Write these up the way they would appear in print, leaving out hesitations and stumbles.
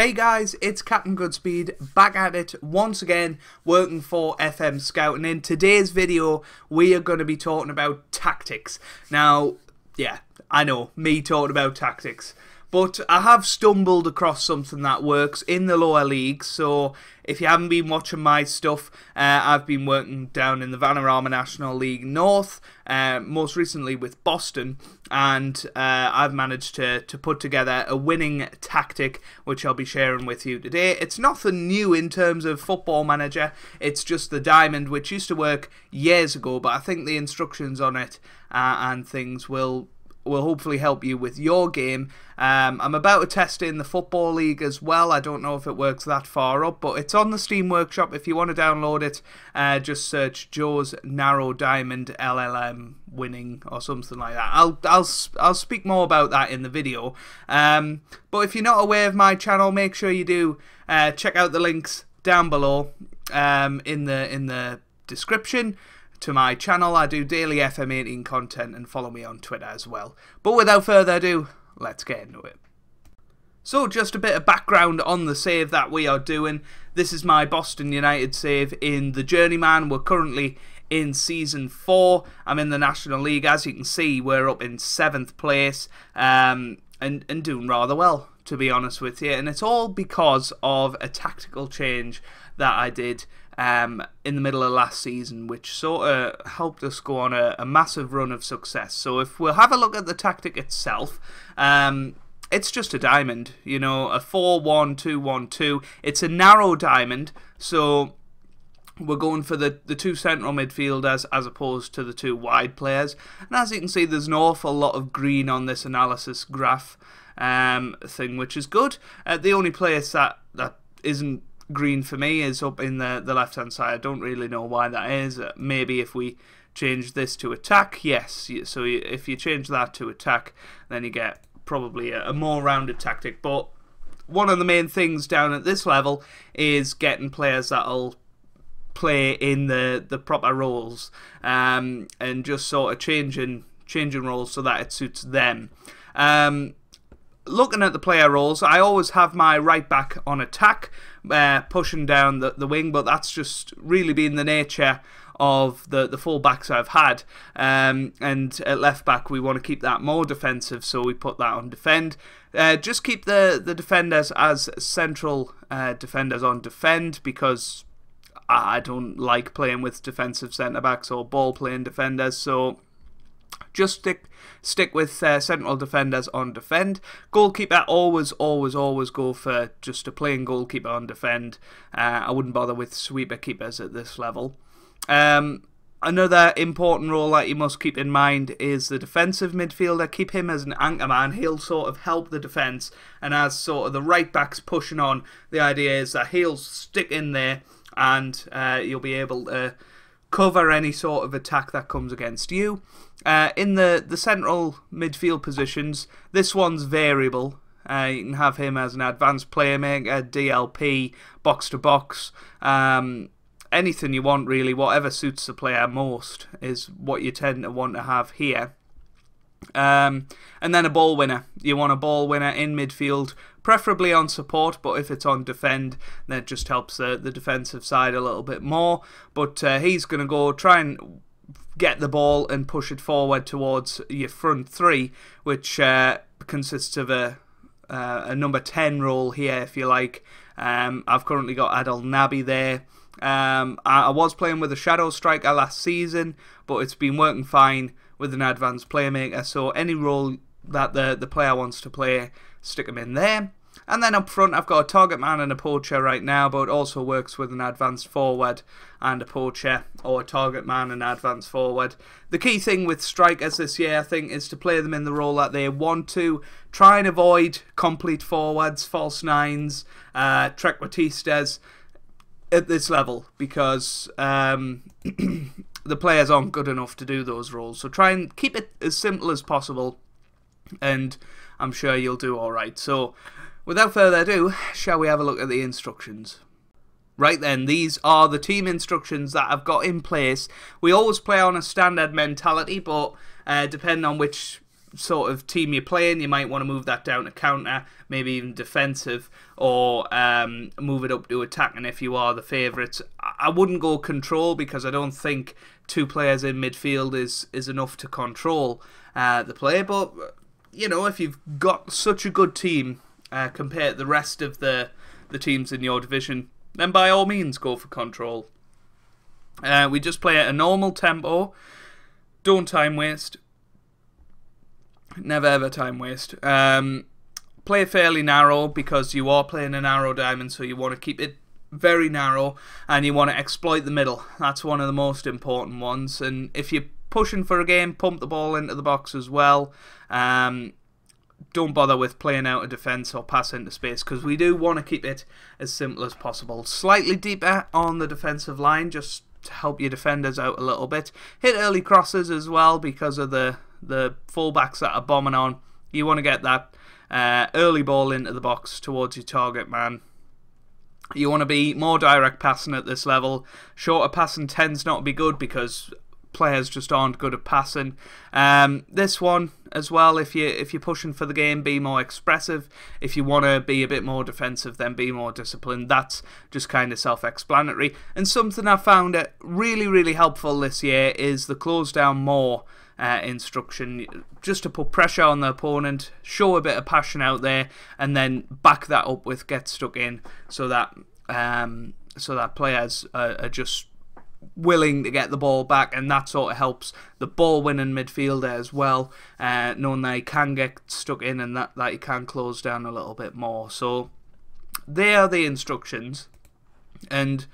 Hey guys, it's Captain Goodspeed back at it once again, working for FM Scout, and in today's video we are going to be talking about tactics. Now, yeah, I know, me talking about tactics, but I have stumbled across something that works in the lower leagues. So if you haven't been watching my stuff, I've been working down in the Vanarama National League North, most recently with Boston, and I've managed to put together a winning tactic which I'll be sharing with you today. It's nothing new in terms of Football Manager, it's just the diamond which used to work years ago, but I think the instructions on it and things will hopefully help you with your game. I'm about to test it in the Football League as well. I don't know if it works that far up, but it's on the Steam Workshop. If you want to download it, just search Joe's Narrow Diamond LLM winning or something like that. I'll speak more about that in the video. But if you're not aware of my channel, make sure you do check out the links down below in the description to my channel. I do daily FM18 content, and follow me on Twitter as well. But without further ado, let's get into it. So just a bit of background on the save that we are doing. This is my Boston United save in the Journeyman. We're currently in Season 4. I'm in the National League. As you can see, we're up in 7th place and doing rather well, to be honest with you. And it's all because of a tactical change that I did in the middle of last season, which sort of helped us go on a massive run of success. So if we'll have a look at the tactic itself, it's just a diamond, you know, a 4-1-2-1-2. It's a narrow diamond, so we're going for the two central midfielders as opposed to the two wide players. And as you can see, there's an awful lot of green on this analysis graph thing, which is good. The only place that isn't green for me is up in the left hand side. I don't really know why that is. Maybe if we change this to attack, yes, so if you change that to attack, then you get probably a more rounded tactic. But one of the main things down at this level is getting players that'll play in the proper roles, and just sort of changing roles so that it suits them. Looking at the player roles, I always have my right back on attack, pushing down the wing, but that's just really been the nature of the full backs I've had. And at left back, we want to keep that more defensive, so we put that on defend. Just keep the defenders as central defenders on defend, because I don't like playing with defensive centre backs or ball playing defenders. So just stick with central defenders on defend. Goalkeeper, always go for just a plain goalkeeper on defend. I wouldn't bother with sweeper keepers at this level. Another important role that you must keep in mind is the defensive midfielder. Keep him as an anchor man. He'll sort of help the defence, and as sort of the right back's pushing on, the idea is that he'll stick in there, and you'll be able to cover any sort of attack that comes against you. In the central midfield positions, this one's variable. You can have him as an advanced playmaker, DLP, box-to-box, anything you want really. Whatever suits the player most is what you tend to want to have here. And then a ball winner. You want a ball winner in midfield, preferably on support, but if it's on defend, then it just helps the defensive side a little bit more. But he's going to go try and get the ball and push it forward towards your front three, which consists of a number 10 role here, if you like. I've currently got Adel Nabi there. I was playing with a shadow striker last season, but it's been working fine with an advanced playmaker, so any role that the player wants to play, stick him in there. And then up front, I've got a target man and a poacher right now, but it also works with an advanced forward and a poacher, or a target man and advanced forward. The key thing with strikers this year, I think, is to play them in the role that they want to. Try and avoid complete forwards, false nines, trequartistas at this level, because the players aren't good enough to do those roles. So try and keep it as simple as possible, and I'm sure you'll do alright. So without further ado, shall we have a look at the instructions? Right then, these are the team instructions that I've got in place. We always play on a standard mentality, but depending on which sort of team you're playing, you might want to move that down to counter, maybe even defensive, or move it up to attacking if you are the favourites. I wouldn't go control, because I don't think 2 players in midfield is enough to control the play. But, you know, if you've got such a good team compared to the rest of the teams in your division, then by all means go for control. We just play at a normal tempo. Don't time waste. Never ever time waste. Play fairly narrow, because you are playing a narrow diamond, so you want to keep it very narrow, and you want to exploit the middle. That's one of the most important ones. And if you're pushing for a game, pump the ball into the box as well. Don't bother with playing out of defence or pass into space, because we do want to keep it as simple as possible. Slightly deeper on the defensive line, just to help your defenders out a little bit. Hit early crosses as well, because of the fullbacks that are bombing on. You want to get that early ball into the box towards your target man. You want to be more direct passing at this level. Shorter passing tends not to be good, because players just aren't good at passing. This one as well, if you're pushing for the game, be more expressive. If you want to be a bit more defensive, then be more disciplined. That's just kind of self-explanatory. And something I found really helpful this year is the close down more instruction, just to put pressure on the opponent, show a bit of passion out there, and then back that up with get stuck in, so that players are just willing to get the ball back, and that sort of helps the ball winning midfielder as well, knowing that he can get stuck in and that he can close down a little bit more. So they are the instructions, and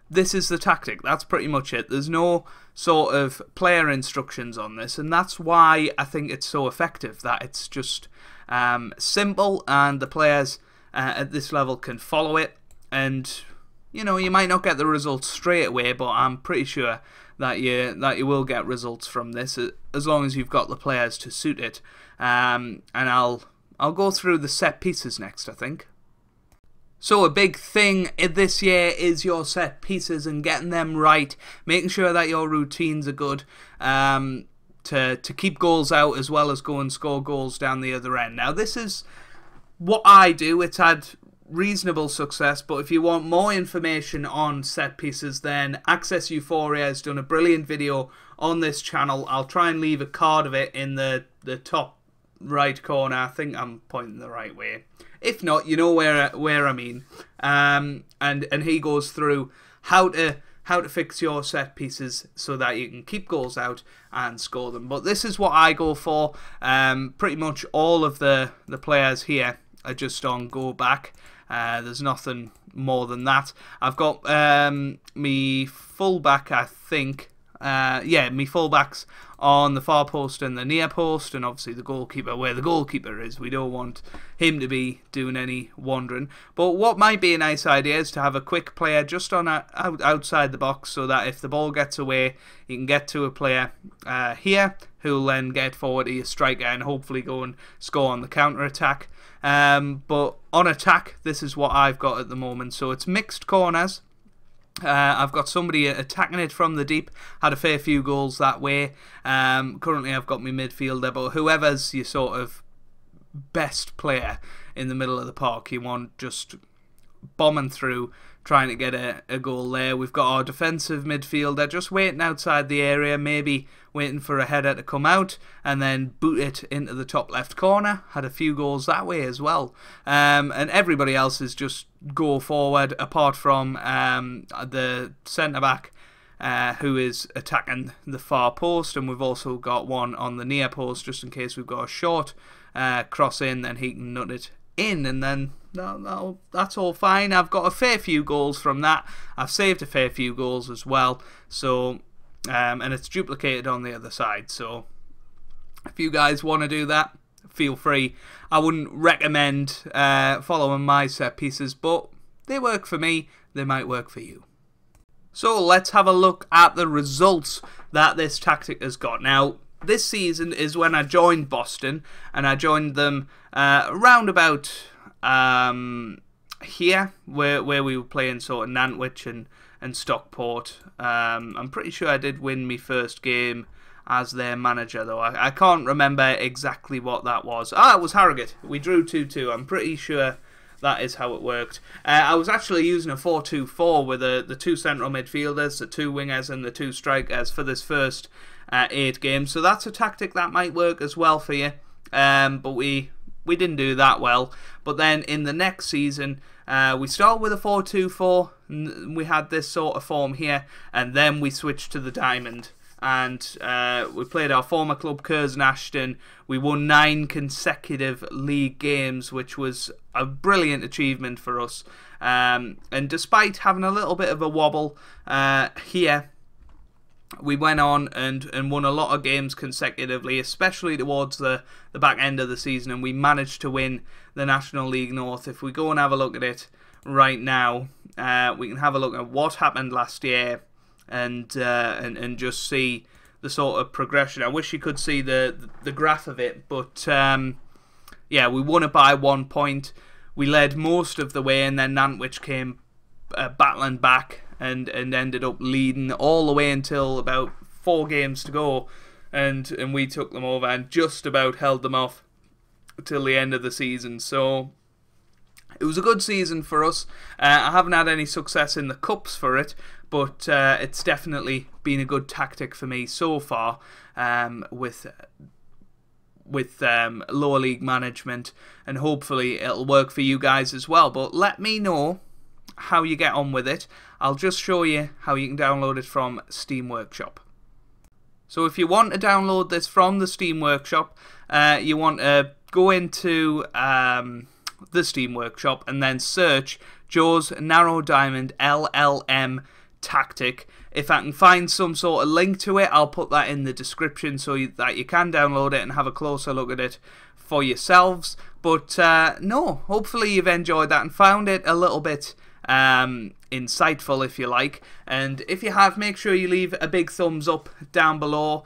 this is the tactic. That's pretty much it. There's no sort of player instructions on this, and that's why I think it's so effective, that it's just simple, and the players at this level can follow it. And you know, you might not get the results straight away, but I'm pretty sure that you will get results from this, as long as you've got the players to suit it. And I'll go through the set pieces next, I think. So a big thing this year is your set pieces and getting them right, making sure that your routines are good, to keep goals out as well as go and score goals down the other end. Now, this is what I do. It's had reasonable success, but if you want more information on set pieces, then Access Euphoria has done a brilliant video on this channel. I'll try and leave a card of it in the top right corner. I think I'm pointing the right way. If not, you know where I mean. And he goes through how to fix your set pieces so that you can keep goals out and score them. But this is what I go for. Pretty much all of the players here are just on go back. There's nothing more than that. I've got me fullback, I think. Yeah, me fullbacks on the far post and the near post, and obviously the goalkeeper where the goalkeeper is. We don't want him to be doing any wandering. But what might be a nice idea is to have a quick player just on outside the box, so that if the ball gets away, you can get to a player here who'll then get forward to your striker and hopefully go and score on the counter attack. But on attack, this is what I've got at the moment. So it's mixed corners. I've got somebody attacking it from the deep. Had a fair few goals that way. Currently I've got my midfielder, but whoever's your sort of best player in the middle of the park, you want just bombing through, trying to get a goal there. We've got our defensive midfielder just waiting outside the area, maybe waiting for a header to come out and then boot it into the top left corner. Had a few goals that way as well. And everybody else is just go forward, apart from the centre-back who is attacking the far post, and we've also got one on the near post just in case we've got a short cross in, then he can nut it in, and then that's all fine. I've got a fair few goals from that. I've saved a fair few goals as well, so and it's duplicated on the other side. So if you guys want to do that, feel free. I wouldn't recommend following my set pieces, but they work for me. They might work for you. So let's have a look at the results that this tactic has got. Now, this season is when I joined Boston, and I joined them around about here, where we were playing sort of Nantwich and Stockport. I'm pretty sure I did win my first game. as their manager, though. I can't remember exactly what that was. Ah, it was Harrogate. We drew 2-2. I'm pretty sure that is how it worked. I was actually using a 4-2-4 with the 2 central midfielders, the 2 wingers and the 2 strikers for this first 8 games. So that's a tactic that might work as well for you. But we didn't do that well. But then in the next season, we started with a 4-2-4. We had this sort of form here, and then we switched to the diamond. And we played our former club, Curzon Ashton. We won 9 consecutive league games, which was a brilliant achievement for us. And despite having a little bit of a wobble here, we went on and won a lot of games consecutively, especially towards the back end of the season, and we managed to win the National League North. If we go and have a look at it right now, we can have a look at what happened last year and just see the sort of progression. I wish you could see the graph of it, but yeah, we won it by 1 point. We led most of the way, and then Nantwich came battling back and ended up leading all the way until about 4 games to go, and we took them over and just about held them off till the end of the season. So it was a good season for us. I haven't had any success in the cups for it, but it's definitely been a good tactic for me so far with lower league management, and hopefully it'll work for you guys as well. But let me know how you get on with it. I'll just show you how you can download it from Steam Workshop. So if you want to download this from the Steam Workshop, you want to go into the Steam Workshop and then search Joe's Narrow Diamond LLM tactic. If I can find some sort of link to it, I'll put that in the description so that you can download it and have a closer look at it for yourselves. But no, hopefully you've enjoyed that and found it a little bit insightful, if you like. And if you have, make sure you leave a big thumbs up down below.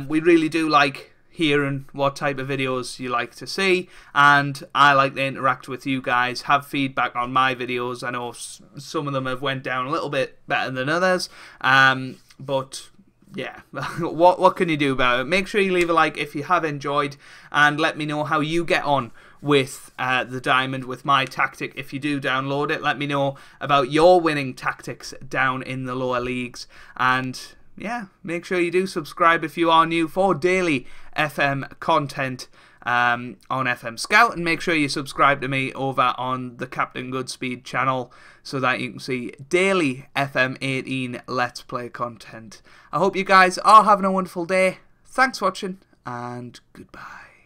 We really do like hearing what type of videos you like to see, and I like to interact with you guys, have feedback on my videos. I know some of them have went down a little bit better than others, but yeah, what can you do about it? Make sure you leave a like if you have enjoyed, and let me know how you get on with the diamond, with my tactic. If you do download it, let me know about your winning tactics down in the lower leagues. And yeah, make sure you do subscribe if you are new for daily FM content on FM Scout, and make sure you subscribe to me over on the Captain Goodspeed channel so that you can see daily FM18 Let's Play content. I hope you guys are having a wonderful day. Thanks for watching, and goodbye.